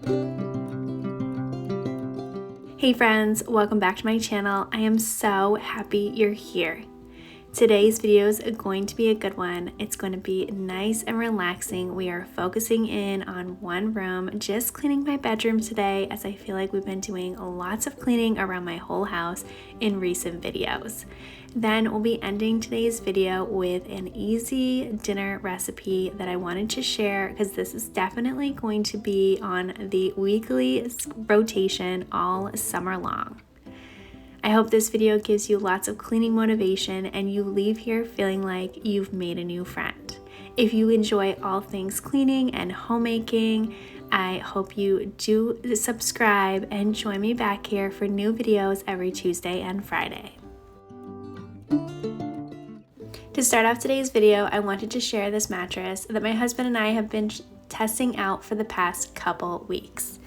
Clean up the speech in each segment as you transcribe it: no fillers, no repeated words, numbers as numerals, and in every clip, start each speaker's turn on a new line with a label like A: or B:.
A: Hey friends, welcome back to my channel. I am so happy you're here. Today's video is going to be a good one. It's going to be nice and relaxing. We are focusing in on one room, just cleaning my bedroom today, as I feel like we've been doing lots of cleaning around my whole house in recent videos. Then we'll be ending today's video with an easy dinner recipe that I wanted to share because this is definitely going to be on the weekly rotation all summer long. I hope this video gives you lots of cleaning motivation and you leave here feeling like you've made a new friend. If you enjoy all things cleaning and homemaking, I hope you do subscribe and join me back here for new videos every Tuesday and Friday. To start off today's video, I wanted to share this mattress that my husband and I have been testing out for the past couple weeks.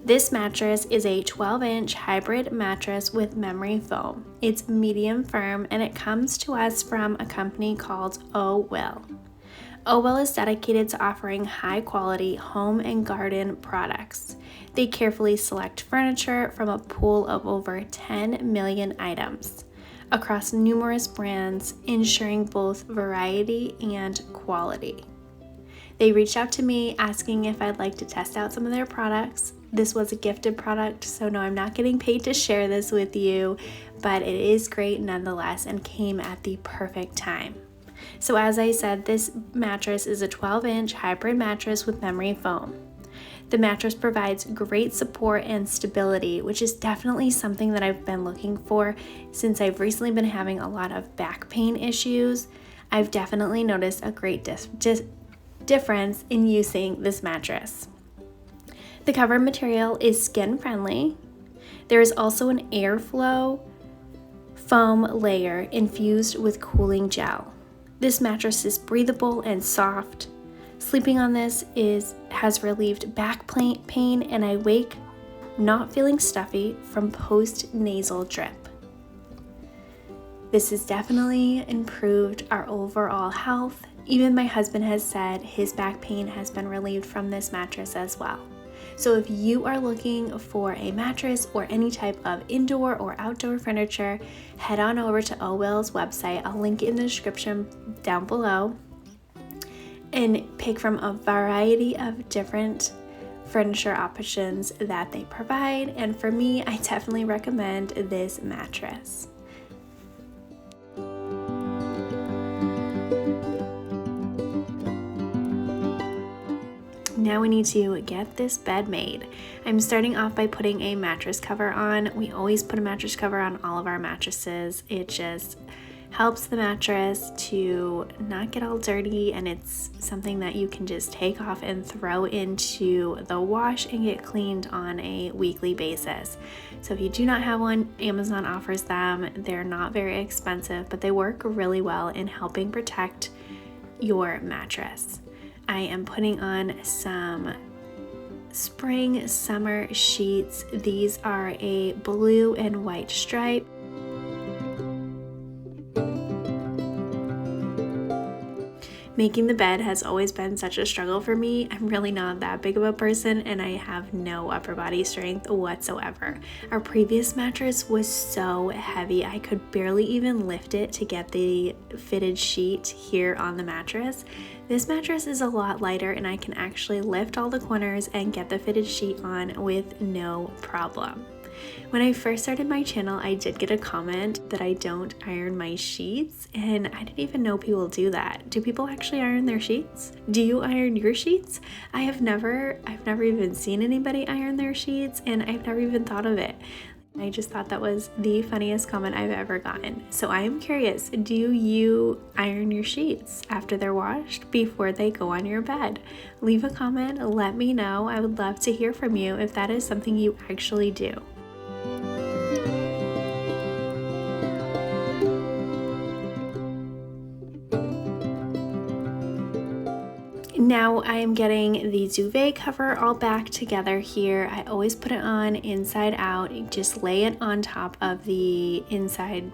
A: This mattress is a 12-inch hybrid mattress with memory foam. It's medium firm and it comes to us from a company called OHWILL. OHWILL is dedicated to offering high-quality home and garden products. They carefully select furniture from a pool of over 10 million items across numerous brands, ensuring both variety and quality. They reached out to me asking if I'd like to test out some of their products. This was a gifted product, so no, I'm not getting paid to share this with you, but it is great nonetheless and came at the perfect time. So as I said, this mattress is a 12-inch hybrid mattress with memory foam. The mattress provides great support and stability, which is definitely something that I've been looking for since I've recently been having a lot of back pain issues. I've definitely noticed a great difference in using this mattress. The cover material is skin friendly. There is also an airflow foam layer infused with cooling gel. This mattress is breathable and soft. Sleeping on this has relieved back pain and I wake not feeling stuffy from post-nasal drip. This has definitely improved our overall health. Even my husband has said his back pain has been relieved from this mattress as well. So if you are looking for a mattress or any type of indoor or outdoor furniture, head on over to OHWILL's website. I'll link it in the description down below and pick from a variety of different furniture options that they provide. And for me, I definitely recommend this mattress. Now we need to get this bed made. I'm starting off by putting a mattress cover on. We always put a mattress cover on all of our mattresses. It just helps the mattress to not get all dirty, and it's something that you can just take off and throw into the wash and get cleaned on a weekly basis. So if you do not have one, Amazon offers them. They're not very expensive, but they work really well in helping protect your mattress. I am putting on some spring summer sheets. These are a blue and white stripe. Making the bed has always been such a struggle for me. I'm really not that big of a person and I have no upper body strength whatsoever. Our previous mattress was so heavy I could barely even lift it to get the fitted sheet here on the mattress. This mattress is a lot lighter and I can actually lift all the corners and get the fitted sheet on with no problem. When I first started my channel, I did get a comment that I don't iron my sheets, and I didn't even know people do that. Do people actually iron their sheets? Do you iron your sheets? I've never even seen anybody iron their sheets, and I've never even thought of it. I just thought that was the funniest comment I've ever gotten. So I am curious, do you iron your sheets after they're washed before they go on your bed? Leave a comment, let me know. I would love to hear from you if that is something you actually do. Now I am getting the duvet cover all back together here. I always put it on inside out. You just lay it on top of the inside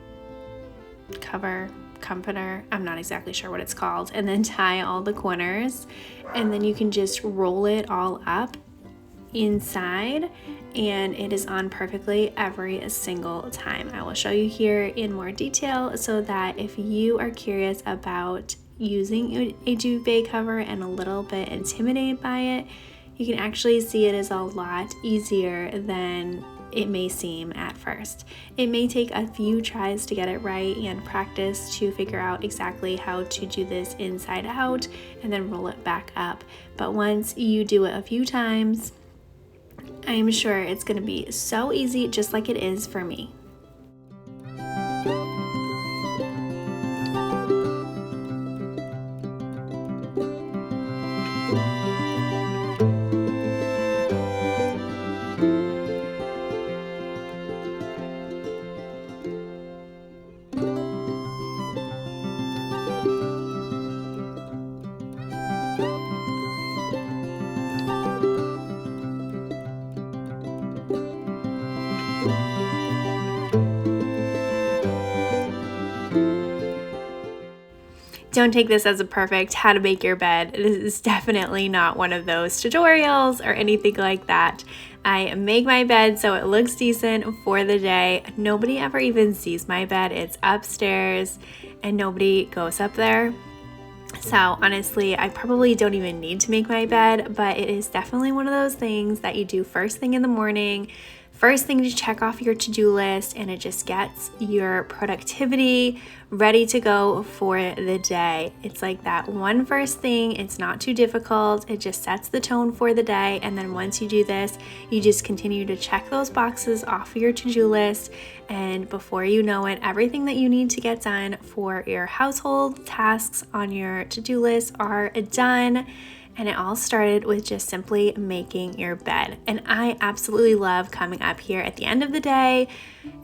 A: comforter. I'm not exactly sure what it's called. And then tie all the corners. And then you can just roll it all up inside, and it is on perfectly every single time. I will show you here in more detail so that if you are curious about using a duvet cover and a little bit intimidated by it, you can actually see it is a lot easier than it may seem at first. It may take a few tries to get it right and practice to figure out exactly how to do this inside out and then roll it back up. But once you do it a few times, I'm sure it's going to be so easy, just like it is for me. Don't take this as a perfect how to make your bed. This is definitely not one of those tutorials or anything like that. I make my bed so it looks decent for the day. Nobody ever even sees my bed. It's upstairs and nobody goes up there. So honestly, I probably don't even need to make my bed, but it is definitely one of those things that you do first thing in the morning, first thing to check off your to-do list, and it just gets your productivity ready to go for the day. It's like that one first thing. It's not too difficult. It just sets the tone for the day. And then once you do this, you just continue to check those boxes off your to-do list. And before you know it, everything that you need to get done for your household tasks on your to-do list are done. And it all started with just simply making your bed. And I absolutely love coming up here at the end of the day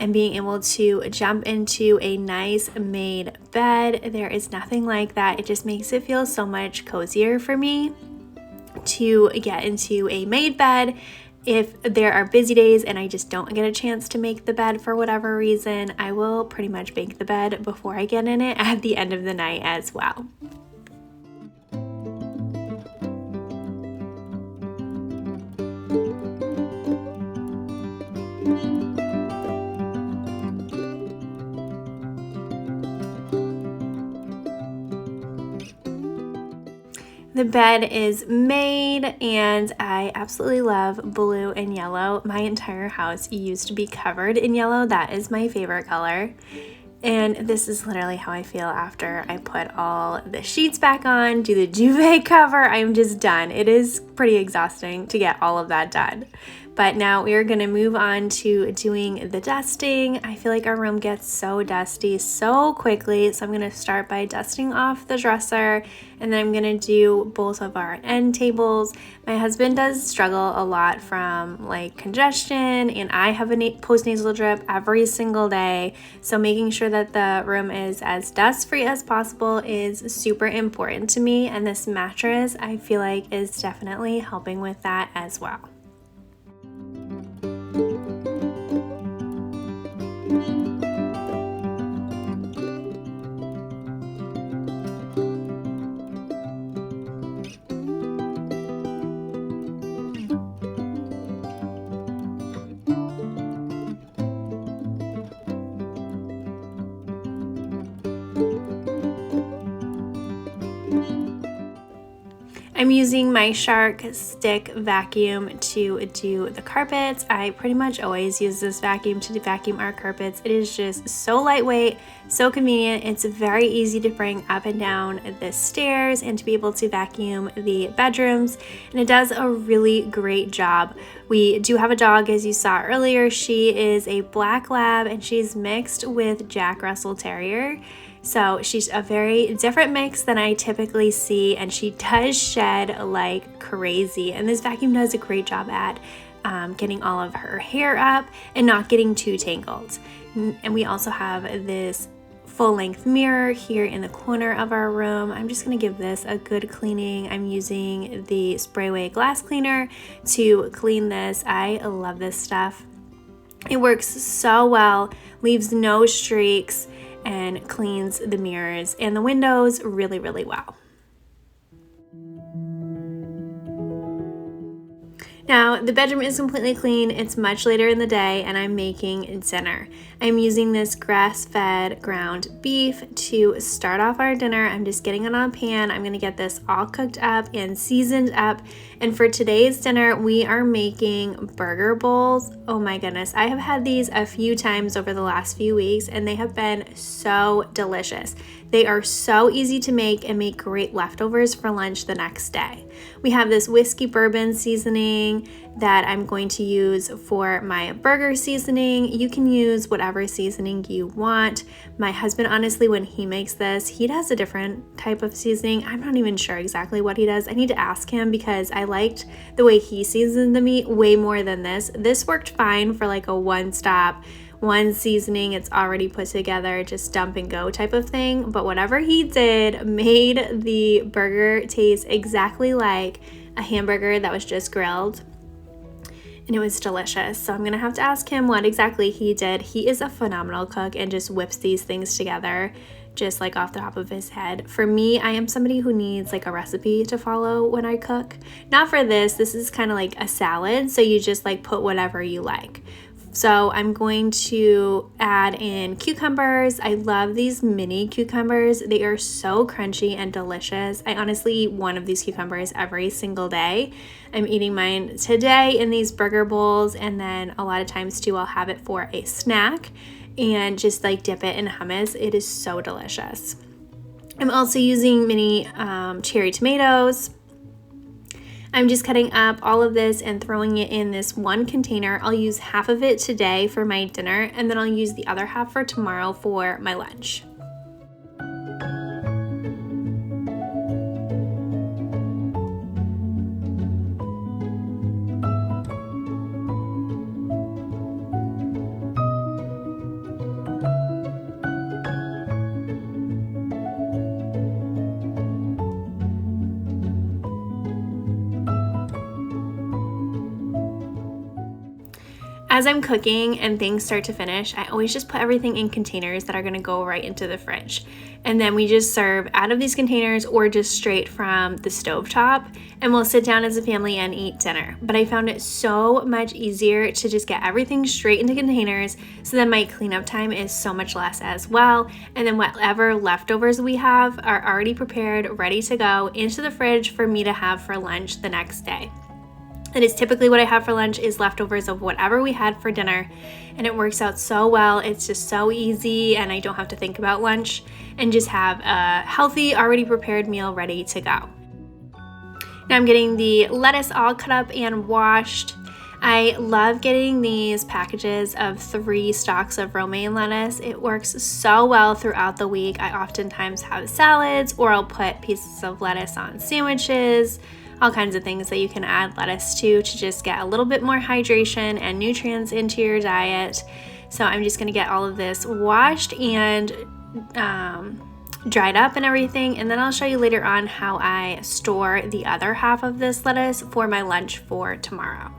A: and being able to jump into a nice made bed. There is nothing like that. It just makes it feel so much cozier for me to get into a made bed. If there are busy days and I just don't get a chance to make the bed for whatever reason, I will pretty much make the bed before I get in it at the end of the night as well. The bed is made and I absolutely love blue and yellow. My entire house used to be covered in yellow. That is my favorite color. And this is literally how I feel after I put all the sheets back on, do the duvet cover. I'm just done. It is pretty exhausting to get all of that done. But now we are going to move on to doing the dusting. I feel like our room gets so dusty so quickly. So I'm going to start by dusting off the dresser, and then I'm going to do both of our end tables. My husband does struggle a lot from like congestion, and I have a postnasal drip every single day. So making sure that the room is as dust free as possible is super important to me. And this mattress, I feel like, is definitely helping with that as well. I'm using my Shark stick vacuum to do the carpets. I pretty much always use this vacuum to vacuum our carpets. It is just so lightweight, so convenient. It's very easy to bring up and down the stairs and to be able to vacuum the bedrooms. And it does a really great job. We do have a dog, as you saw earlier. She is a black lab and she's mixed with Jack Russell Terrier. So she's a very different mix than I typically see, and she does shed like crazy. And this vacuum does a great job at getting all of her hair up and not getting too tangled. And we also have this full-length mirror here in the corner of our room. I'm just going to give this a good cleaning. I'm using the Sprayway glass cleaner to clean this. I love this stuff. It works so well, leaves no streaks, and cleans the mirrors and the windows really, really well. Now, the bedroom is completely clean. It's much later in the day and I'm making dinner. I'm using this grass-fed ground beef to start off our dinner. I'm just getting it on a pan. I'm gonna get this all cooked up and seasoned up. And for today's dinner, we are making burger bowls. Oh my goodness, I have had these a few times over the last few weeks and they have been so delicious. They are so easy to make and make great leftovers for lunch the next day. We have this whiskey bourbon seasoning that I'm going to use for my burger seasoning. You can use whatever seasoning you want. My husband, honestly, when he makes this, he does a different type of seasoning. I'm not even sure exactly what he does. I need to ask him because I liked the way he seasoned the meat way more than this. This worked fine for like a one seasoning, it's already put together, just dump and go type of thing. But whatever he did made the burger taste exactly like a hamburger that was just grilled. And it was delicious. So I'm gonna have to ask him what exactly he did. He is a phenomenal cook and just whips these things together just like off the top of his head. For me, I am somebody who needs like a recipe to follow when I cook. Not for this is kind of like a salad, so you just like put whatever you like. So I'm going to add in cucumbers. I love these mini cucumbers. They are so crunchy and delicious. I honestly eat one of these cucumbers every single day. I'm eating mine today in these burger bowls, and then a lot of times too I'll have it for a snack and just like dip it in hummus. It is so delicious. I'm also using mini cherry tomatoes. I'm just cutting up all of this and throwing it in this one container. I'll use half of it today for my dinner, and then I'll use the other half for tomorrow for my lunch. As I'm cooking and things start to finish, I always just put everything in containers that are gonna go right into the fridge. And then we just serve out of these containers or just straight from the stovetop, and we'll sit down as a family and eat dinner. But I found it so much easier to just get everything straight into containers, so then my cleanup time is so much less as well. And then whatever leftovers we have are already prepared, ready to go into the fridge for me to have for lunch the next day. That is typically what I have for lunch, is leftovers of whatever we had for dinner, and it works out so well. It's just so easy and I don't have to think about lunch and just have a healthy, already prepared meal ready to go. Now I'm getting the lettuce all cut up and washed. I love getting these packages of 3 stalks of romaine lettuce. It works so well throughout the week. I oftentimes have salads, or I'll put pieces of lettuce on sandwiches, all kinds of things that you can add lettuce to just get a little bit more hydration and nutrients into your diet. So I'm just gonna get all of this washed and dried up and everything, and then I'll show you later on how I store the other half of this lettuce for my lunch for tomorrow.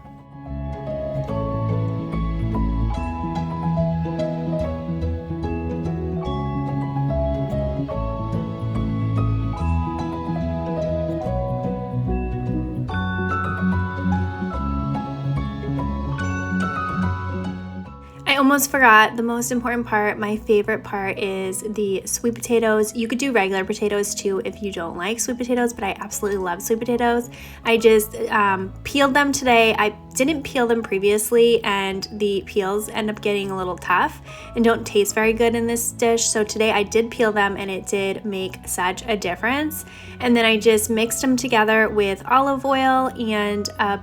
A: I almost forgot the most important part. My favorite part is the sweet potatoes. You could do regular potatoes too if you don't like sweet potatoes, but I absolutely love sweet potatoes. I just peeled them today. I didn't peel them previously, and the peels end up getting a little tough and don't taste very good in this dish. So today I did peel them, and it did make such a difference. And then I just mixed them together with olive oil and a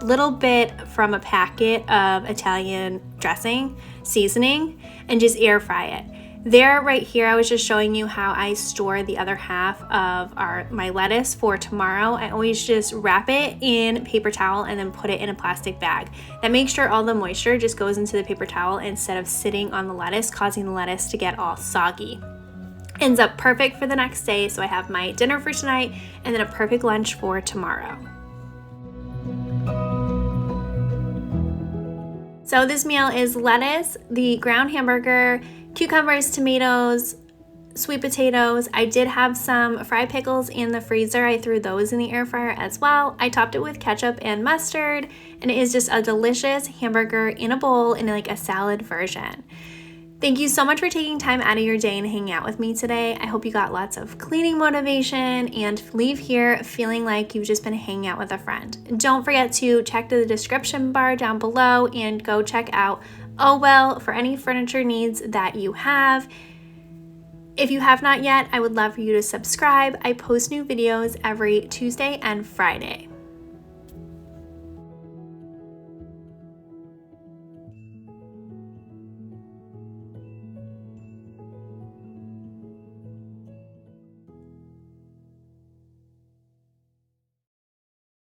A: little bit from a packet of Italian dressing seasoning, and just air fry it. There, right here, I was just showing you how I store the other half of my lettuce for tomorrow. I always just wrap it in paper towel and then put it in a plastic bag. That makes sure all the moisture just goes into the paper towel instead of sitting on the lettuce, causing the lettuce to get all soggy. Ends up perfect for the next day, so I have my dinner for tonight and then a perfect lunch for tomorrow. So this meal is lettuce, the ground hamburger, cucumbers, tomatoes, sweet potatoes. I did have some fried pickles in the freezer. I threw those in the air fryer as well. I topped it with ketchup and mustard, and it is just a delicious hamburger in a bowl in like a salad version. Thank you so much for taking time out of your day and hanging out with me today. I hope you got lots of cleaning motivation and leave here feeling like you've just been hanging out with a friend. Don't forget to check the description bar down below and go check out OHWILL for any furniture needs that you have. If you have not yet, I would love for you to subscribe. I post new videos every Tuesday and Friday.